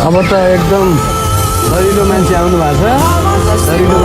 अब त एकदम दरिलो मान्छे आउनु भएको छ। दरिलो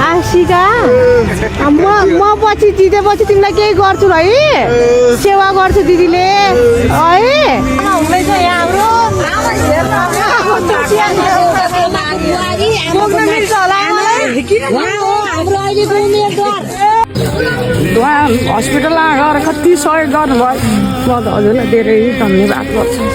आशिका म पछि दिँदैपछि तिमीलाई केही गर्छु है, सेवा गर्छु दिदीले है। हुँदैछ यहाँ उहाँ हस्पिटलमा गएर कति सहयोग गर्नुभयो, म त हजुरलाई धेरै धन्यवाद गर्छु।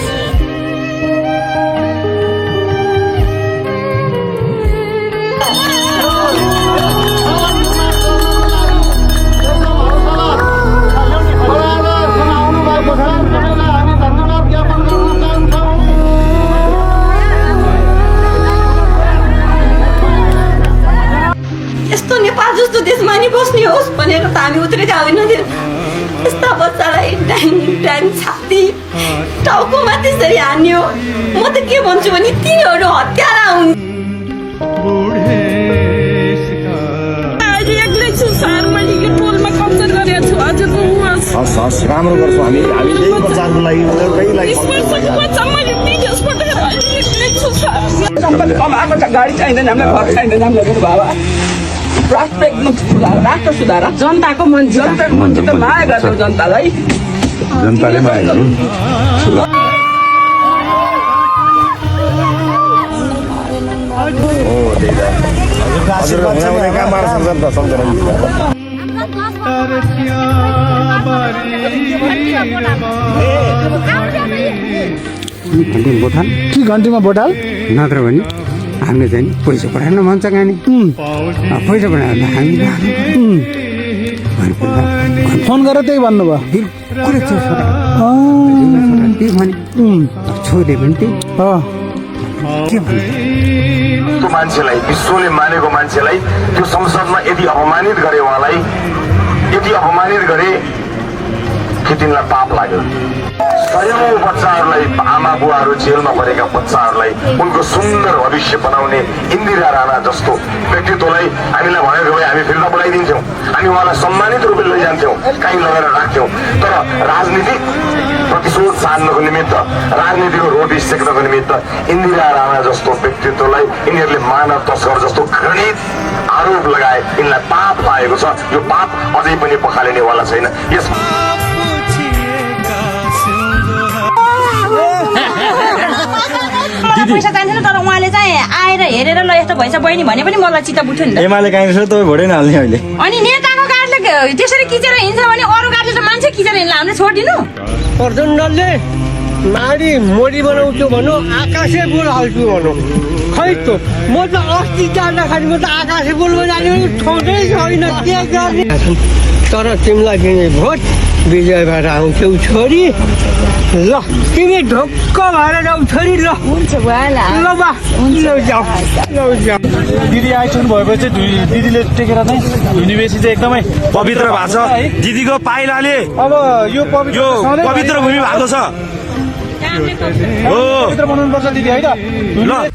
जस्तो देशमा नि बस्ने होस् भनेर त हामी उत्रै जाँदैन थियो। यस्ता बच्चालाई ड्याङ ड्याङ छाती टाउकोमा त्यसरी हान्यो। म त के भन्छु भने तिनीहरू हत्यारा हुन्। एक्लै छु सर, मैले यो टोलमा कब्जा गरेको छु। हजुरको हस् राम्रो गर्छौँ हामी यही प्रचारको लागि कमाएको छ, गाडी चाहिँदैन हामीलाई, घर चाहिँदैन हामीलाई बाबा। राष्ट्र सुधार जनताको मन त माया गर्छौ जनतालाई, जनताले माया गर्नु। कि घन्टीमा बोटाल नत्र भने हामीले चाहिँ पैसा पठाउन मन छ कहाँनि, पैसा पठाएर हामी फोन गरेर त्यही भन्नुभयो। बिल्कुल त्यही भने छोडे पनि त्यही के भन्नु। त्यो मान्छेलाई, विश्वले मानेको मान्छेलाई त्यो संसदमा यदि अपमानित गरे, उहाँलाई यदि अपमानित गरे कि तिनलाई पाप लाग्यो। सयौं बच्चाहरूलाई, आमा बुवाहरू जेलमा परेका बच्चाहरूलाई उनको सुन्दर भविष्य बनाउने इन्दिरा राणा जस्तो व्यक्तित्वलाई हामीलाई भनेको भए हामी फिर्ता बोलाइदिन्थ्यौँ, हामी उहाँलाई सम्मानित रूपले लैजान्थ्यौँ, कहीँ लगेर राख्थ्यौँ। तर राजनीतिक प्रतिशोध साध्नको निमित्त, राजनीतिको रोटी सेक्नको निमित्त इन्दिरा राणा जस्तो व्यक्तित्वलाई यिनीहरूले मानव तस्कर जस्तो घृणित आरोप लगाए। यिनलाई पाप लागेको छ। यो पाप अझै पनि पखालिनेवाला छैन। यस पैसा चाहिन्छ तर उहाँले चाहिँ आएर हेरेर ल यस्तो भएछ बहिनी भने पनि मलाई चित्त बुझ्यो नि। एमाले काङ्ग्रेस तपाईँ भोटै नहाल्ने अहिले। अनि नेताको कार्डले त्यसरी खिचेर हिँड्छ भने अरू कार्डले त मान्छे खिचेर हिँड्ला, हामीले छोडिदिनु। प्रचण्डले माडी मोडी बनाउँछु भनौँ, आकाशे बोल हाल्छु भनौँ, खै त म त अस्ति जाँदाखेरि म त आकाशे बोल जाने ठाउँै छैन के गर्ने। तर तिमीलाई दिने भोट विजय भएर आउँछौ छोरी। ल तिमी ढुक्क भएर जाऊ छोरी। ल हुन्छ ल बा जाऊ। दिदी आइसक्नु भएपछि दिदीले टेकेर चाहिँ धुनी बेसी चाहिँ एकदमै पवित्र भएको छ। दिदीको पाइलाले अब यो पवित्र भूमि भएको छ हो, पवित्र बनाउनुपर्छ दिदी होइन। ल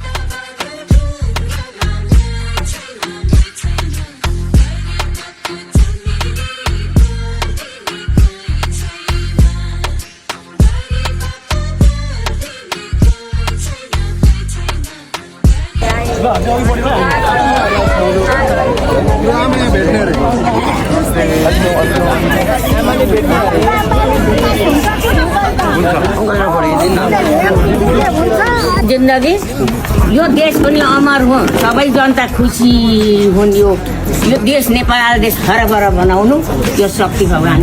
भेट्ने जिन्दगी यो देश पनि अमर हो, सबै जनता खुसी हुन्। यो देश नेपाल देश हरभर बनाउनु यो शक्ति भगवान।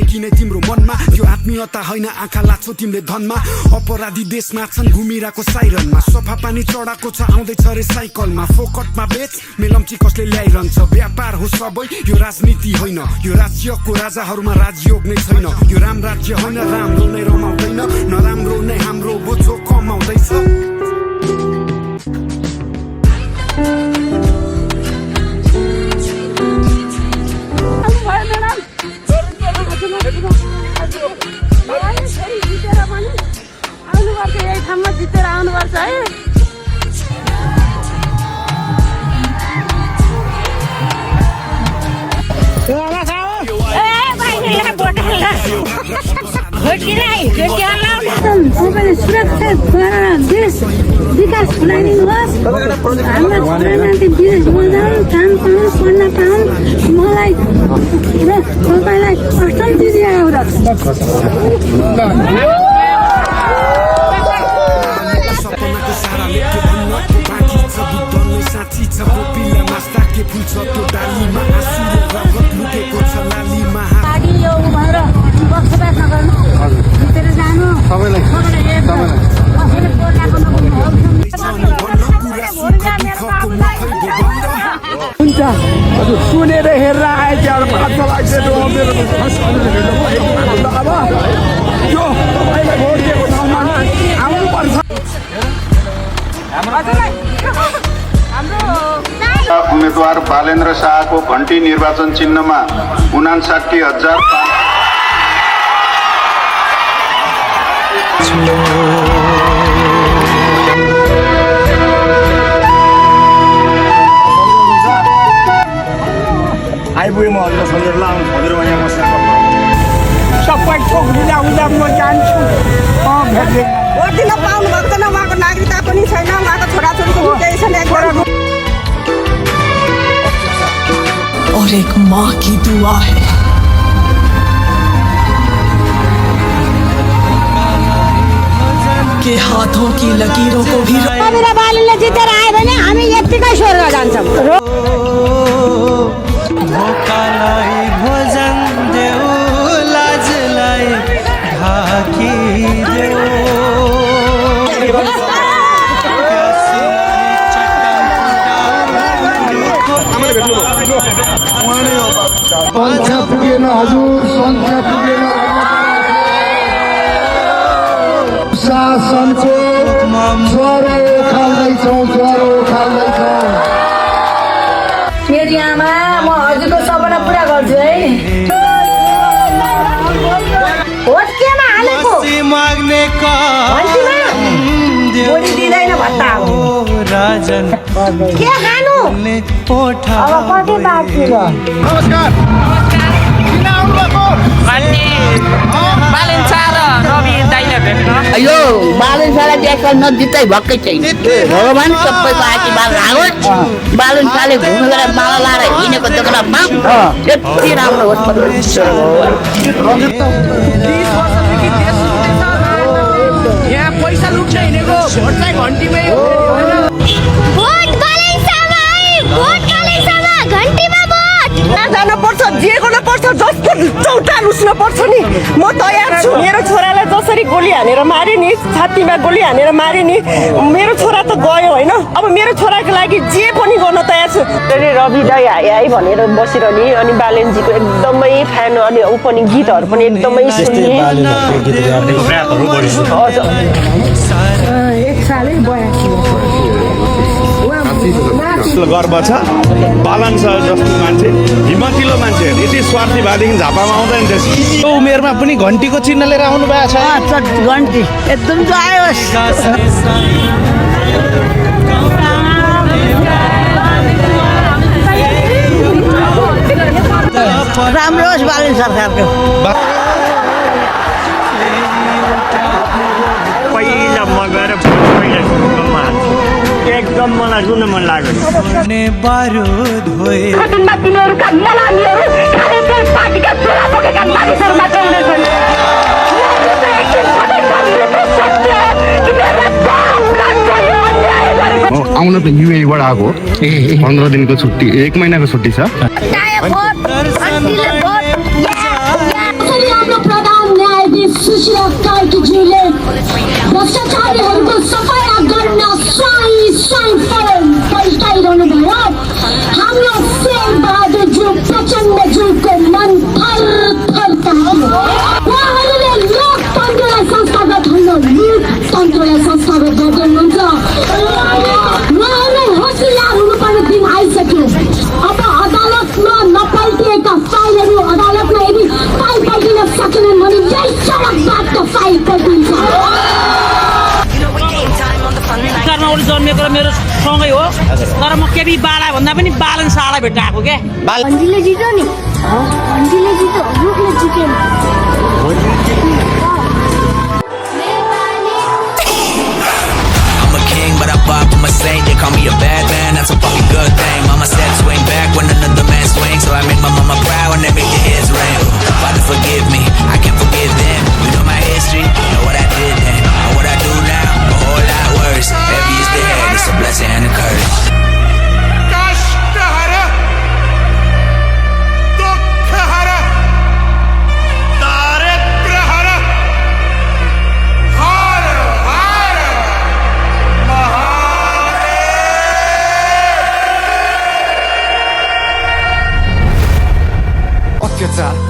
किन तिम्रो मनमा त्यो आत्मीयता होइन, आँखा लाग्छौ तिमीले धनमा। अपराधी देशमा छन् घुमिरहेको साइरनमा, सफा पानी चढाएको छ आउँदैछ रे साइकलमा। फोकटमा बेच मेलम्ची कसले ल्याइरहन्छ, व्यापार हो सबै यो राजनीति होइन। यो राज्यको राजाहरूमा राजयोग नै छैन। यो राम राज्य होइन, राम्रो नै रमाउँदैन, नराम्रो नै हाम्रो बोझो कमाउँदैछ। जितेर आउनुपर्छ है। तपाईँले सुरक्षित देश विकास बनाइदिनुहोस्। हाम्रो छोरानाति विदेशमा जाउँ, काम पाउन्, पढ्न पाउन्। मलाई र तपाईँलाई अष्टम दिदी आउँदछ। साथी छ कोपिला मास्ता के फुल छ त्यो डालीमा, आँसु र रगत लुकेको छ लालीमा। गाडी यो भएर बक्सबास नगर्नु, भित्र जानु। सबैलाई हुन्छ हजुर, सुनेर हेरेर आए त्यहाँ भाग्य लाग्छ। अब यो तपाईँलाई भोट दिएको ठाउँमा आउनुपर्छ। उम्मेदवार बालेन्द्र शाहको घण्टी निर्वाचन चिन्हमा 59,000। आइपुगेँ म हजुर हजुरलाई हजुरमा यहाँ बसेर सबै थोक बुझा बुझा म जान्छु। भेट्दै भोट दिन पाउनु भएको छैन, उहाँको नागरिकता पनि छैन, उहाँको छोराछोरीको केही छैन। और एक माँ की दुआ है। के हाथों की लकीरों को भी मेरा बालनले जितेर आयो भने हामी यतिकै स्वर्ग जान्छौँ। भोकालाई भोजन देऊ, लाजलाई ढाकी देऊ। संख्या पुगेन हजुर, संख्या पुगेन। शासनको ज्वरो खाल्दैछौँ, ज्वरो खाल्दैछौँ। फेरि आमा म हजुरको सपना पुरा गर्छु है। भोट केमा हालेको? माग्ने का दिँदैन भत्ता राजन के खानु? अब कति बाँकी छ? नमस्कार। किन आउनुभएको? बालन शाह र रवि दाइले भेट्न। यो बालन शाहलाई ट्याक्स नजित्दै भक्कै छैन। भगवान् सबैको आशीर्वाद राखोस्। बालन शाहले घुम्नु गएर माला लाएर हिँडेको देख्नमा यति राम्रो होस्। यहाँ पैसा लुट्न हिँडेको भोट चाहिँ घन्टीमै हो। जानुपर्छ, जे गर्न पर्छ, जस्तो चौता लुच्न पर्छ नि। म तयार छु। मेरो छोरालाई जसरी गोली हानेर मारे नि, छातीमा गोली हानेर मारे नि, मेरो छोरा त गयो होइन। अब मेरो छोराको लागि जे पनि गर्न तयार छु। रवि दाई आए भनेर बसिरहने, अनि बालेनजीको एकदमै फ्यान, अनि ऊ पनि गीतहरू पनि एकदमै सुन्ने। एक सालै गर्व छ। बालन शाह जस्तो मान्छे, हिम्मतिलो मान्छे, यति स्वार्थी भएदेखि झापामा आउँदैन त्यस। यो उमेरमा पनि घन्टीको चिन्ह लिएर आउनु भएको छ। घन्टी एकदम जायोस्। राम्रो होस् बालन सरकारको। पहिला म गएर एकदम मलाई सुन्न मन लाग्यो बारुद होए खतनमा तिनीहरूका मलामीहरू खाने तेल पार्टीका चोरा बोकेका मानिसहरू मात्र हुनेछन् आउन त युएबाट आएको 15 दिनको छुट्टी 1 महिनाको छुट्टी छ प्रधान न्यायाधीश सुशीला कार्कीज्यूले भ्रष्टाचारीहरूको सफाया गर्न पल्टाइरहनु भयो हाम्रो शेरबहादुरज्यू प्रचण्डज्यूको मन थरथर उहाँहरूले लोकतन्त्रलाई संस्थागत होइन लोकतन्त्रलाई संस्थागत गर्दै हुनुहुन्छ उहाँहरूले होसियार हुनुपर्ने दिन आइसक्यो अब अदालतमा नपल्टिएका फाइलहरू अदालतमा यदि फाइल पल्टिन सकेनन् भने यही सडकबाट फाइल पल्टिन्छ जन्मेको र मेरो सँगै हो तर म केबी बाला भन्दा पनि बालन साला भेटाएको क्या भन्जीले जित्यो नि भन्जीले जित्यो रुखले जित्यो But I bop to my saint, they call me a bad man, that's a fucking good thing. Mama said swing back when another man swings, so I make my mama proud when they make their heads ring. Father forgive me, I can't forgive them. You know my history, you know what I did then. Or what I do now, a whole lot worse. Heavy is the head, it's a blessing and a curse.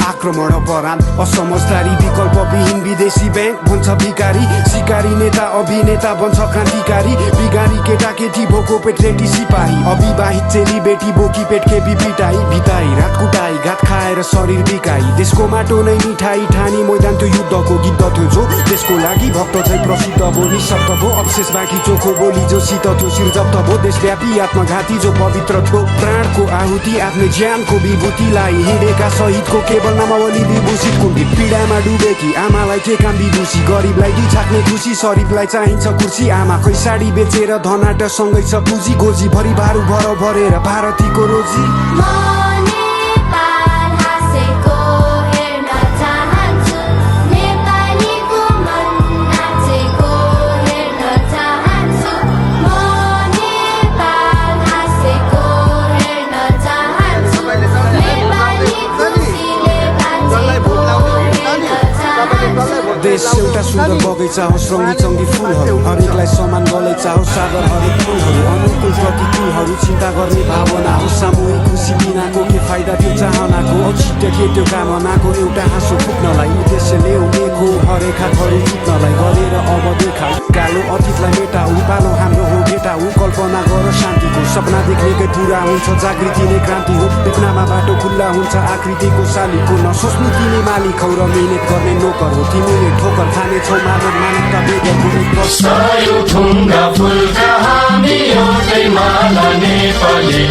आक्रमण अपराध असमझदारी विकल्पविहीन विदेशी bank भन्छ भिकारी सिकारी नेता अभिनेता बन्छ क्रान्तिकारी बिगारी केटाकेटी भोको पेटलेटी सिपाही अविवाहित चेली बेटी बोकी पेट खेपी पिटाई भिताई रात कुटाई घात खाएर शरीर बिकाई देशको माटो नै मिठाई ठानी मैदान त्यो युद्धको गीत थियो जो देशको लागि भक्त चाहिँ प्रसिद्ध भो निशब्द भो अवशेष बाँकी चोखो बोली जो शीत थियो शिर जप्त भो देशव्यापी आत्मघाती जो पवित्र थियो प्राणको आहुति आफ्नो ज्यानको विभूतिलाई हिँडेका शहीदको केवल नामावली विभूषित कुण्डित पीडामा डुबेकी आमालाई के काम विदुषी गरिबलाई दुई छाक्ने खुसी शरीफलाई चाहिन्छ कुर्सी आमाकै साडी बेचेर धनाट सँगै छ पुँजी गोजी भरि भारू भर भरेर भारतीको रोजी देश एउटा सुन्दर बगैँचा होस् रङ्गी चङ्गी फुलहरू हरेकलाई समान गलैँचा होस् सागर हरेक फुलहरू अनुकूल प्रतिकूलहरू चिन्ता गर्ने भावना होस् सामूहिक खुसी बिनाको के फाइदा त्यो चाहनाको औचित्य के त्यो कामनाको एउटा हाँसो फुक्नलाई उद्देश्य ल्याउनेको हरेक हातहरू फुक्नलाई गरेर अब देखाऊ कालो अतीतलाई मेटाऊ पालो हाम्रो हो भेटाऊ कल्पना गर शान्तिको सपना देख्नेकै पुरा हुन्छ जागृति नै क्रान्ति हो देख्नमा बाटो खुल्ला हुन्छ आकृतिको शालिको नसोच्नु तिमी मालिक हौ र मिहिनेत गर्ने नोकर हो तिमीले ठोकर खाने छौ मानव मानवता बेगर ढुङ्गा फुलका हामी एउटै माला नेपाली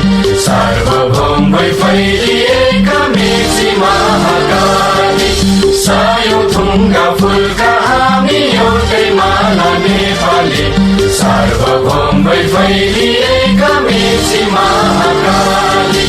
सार्वभौम भई फैलिएका मेची महाकाली सायो ढुङ्गा फुलका हामी एउटै माला नेपाली सार्वभौम भई फैलिएका मेची महाकाली